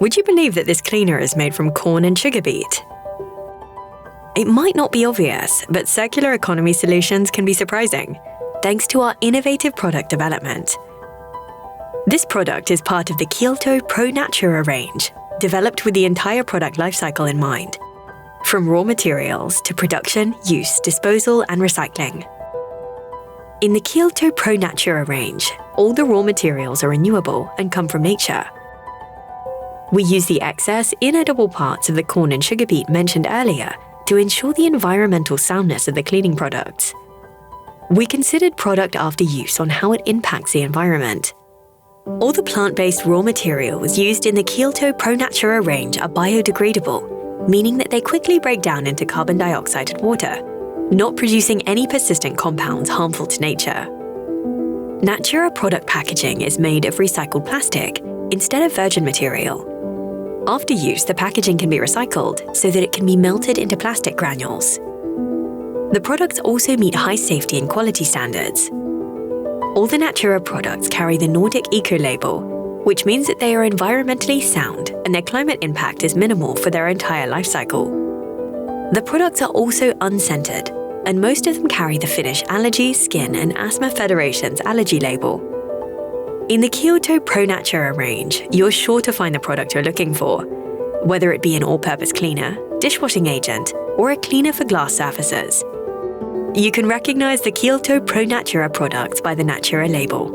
Would you believe that this cleaner is made from corn and sugar beet? It might not be obvious, but circular economy solutions can be surprising, thanks to our innovative product development. This product is part of the Kiilto Pro Natura range, developed with the entire product lifecycle in mind, from raw materials to production, use, disposal, and recycling. In the Kiilto Pro Natura range, all the raw materials are renewable and come from nature. We use the excess, inedible parts of the corn and sugar beet mentioned earlier to ensure the environmental soundness of the cleaning products. We considered product after use on how it impacts the environment. All the plant-based raw materials used in the Kiilto Pro Natura range are biodegradable, meaning that they quickly break down into carbon dioxide and water, not producing any persistent compounds harmful to nature. Natura product packaging is made of recycled plastic instead of virgin material. After use, the packaging can be recycled so that it can be melted into plastic granules. The products also meet high safety and quality standards. All the Natura products carry the Nordic Eco label, which means that they are environmentally sound and their climate impact is minimal for their entire life cycle. The products are also unscented, and most of them carry the Finnish Allergy, Skin and Asthma Federation's allergy label. In the Kiilto Pro Natura range, you're sure to find the product you're looking for, whether it be an all-purpose cleaner, dishwashing agent, or a cleaner for glass surfaces. You can recognize the Kiilto Pro Natura products by the Natura label.